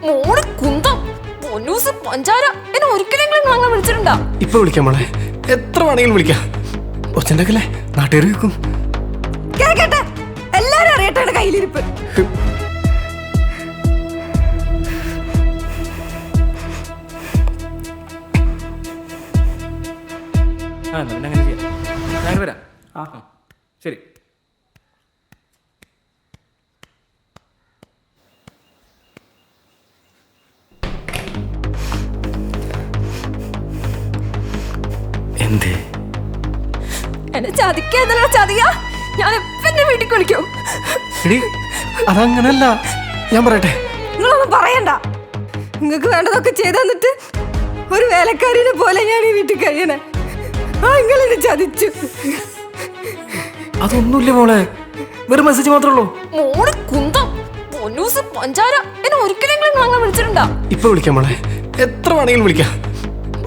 മോള് കുന്തം പൊന്നൂസ് പഞ്ചാര എന്നെ ഒരിക്കലെങ്കിലും അങ്ങനെ വിളിച്ചിട്ടുണ്ടാ? ഇപ്പൊ വിളിക്കാം മോളെ, എത്ര വേണമെങ്കിലും വിളിക്കാം. ഒച്ചണ്ടല്ലേ നാട്ടുകാർ വെക്കും. കേക്കട്ടെ, എല്ലാരും അറിയട്ടെ കയ്യിലിരിപ്പ്. അങ്ങനെ ചെയ്യാം. ഞാൻ വരാം. ശരി. എന്തേ എന്നെ ചതിക്കാ ചതിയാ? ഞാൻ എന്നെ വീട്ടിൽ വിളിക്കും. അതങ്ങനല്ല, ഞാൻ പറയട്ടെ. നിങ്ങളൊന്നും പറയണ്ട. നിങ്ങൾക്ക് വേണ്ടതൊക്കെ ചെയ്തു തന്നിട്ട് ഒരു വേലക്കാരിനെ പോലെ ഞാൻ ഈ വീട്ടിൽ കഴിയണേ. നിങ്ങളെന്നെ ചതിച്ചു. അതൊന്നുമില്ല മോളെ, വെറും മെസ്സേജ് മാത്രമേ ഉള്ളൂ. മോള് കുന്തം പൊന്നൂസ് പഞ്ചാര എന്നെ ഒരിക്കലെങ്കിലും അങ്ങനെ വിളിച്ചിട്ടുണ്ടാ? ഇപ്പൊ വിളിക്കാം മോളെ, എത്ര വേണമെങ്കിലും വിളിക്കാം.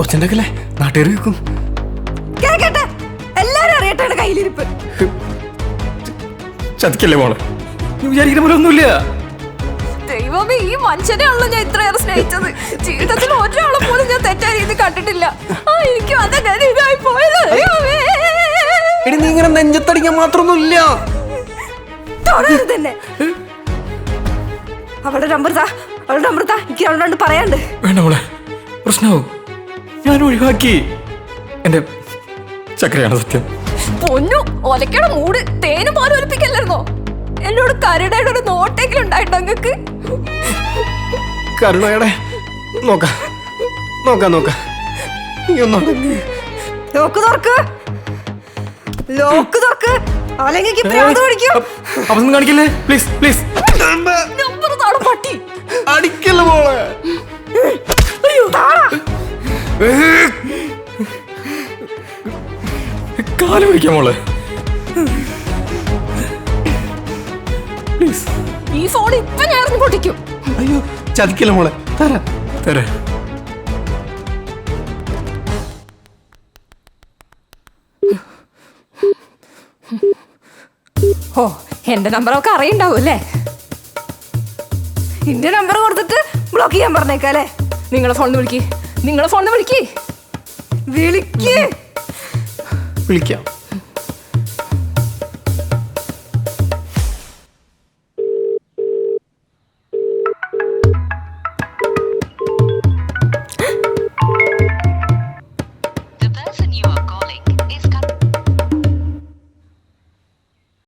ഒച്ചണ്ടല്ലേ നാട്ടുകാർ വെക്കും. കേക്കട്ടെ, എല്ലാരും അറിയട്ടെ കയ്യിലിരിപ്പ്. ചതിക്കല്ലേ മോളെ, നീ വിചാരിക്കുന്ന പോലെ ഒന്നുമില്ല. ദൈവമേ, ഈ മനുഷ്യനെയാണല്ലോ ഞാൻ ഇത്രയേറെ സ്നേഹിച്ചത്. ജീവിതത്തിൽ ഒരാളെ പോലും ഞാൻ തെറ്റായ രീതി കണ്ടിട്ടില്ല. എനിക്ക് അതങ്ങനെ ഇതായി പോയത്. എടി നീ ഇങ്ങനെ നെഞ്ചത്തടിക്കാൻ മാത്രമൊന്നുമില്ല. തന്നെ അവളുടെ നമ്പർ താ, അവളുടെ നമ്പർ താ. എനിക്ക് അവളോട് പറയാണ്ട്. വേണ്ട മോളെ, പ്രശ്നമാവും. ഞാൻ ഒഴിവാക്കി. എന്റെ ചക്രയാണ് സത്യം. പൊന്നു ഒലക്കയുടെ മൂട് തേനും പോലും ഒലിപ്പിക്കല്ലായിരുന്നോ? എന്നോട് കരുണയുടെ ഒരു നോട്ടെങ്കിലും ഉണ്ടായിട്ടോ നിങ്ങൾക്ക്? കരുണയുടെ നോക്കാം നോക്കാം നോക്കാം. നീ ഒന്നടങ്ങ്. ലോക്ക് തുറക്ക്, ലോക്ക് തുറക്ക്, അല്ലെങ്കിൽ പ്രാന്ത് പിടിക്കും. അവസരം കാണിക്കല്ലേ പ്ലീസ് പ്ലീസ്. നമ്പർ താഴെ പട്ടി. അടിക്കല്ലേ മോളെ. കാല് പിടിക്കാം മോളെ പ്ലീസ്. ഈ ഫോൺ ഇപ്പൊ ഞാൻ പൊട്ടിക്കും. അയ്യോ ചതിക്കല്ലേ മോളെ, തരാ തരാ. ഓ, എന്റെ നമ്പർ ഒക്കെ അറിയണ്ടാവും അല്ലേ? എന്റെ നമ്പർ കൊടുത്തിട്ട് ബ്ലോക്ക് ചെയ്യാൻ പറഞ്ഞേക്കല്ലേ? നിങ്ങളെ ഫോണിൽ വിളിക്ക്, നിങ്ങളെ ഫോണിൽ വിളിക്ക്. വിളിക്ക്. വിളിക്കാം.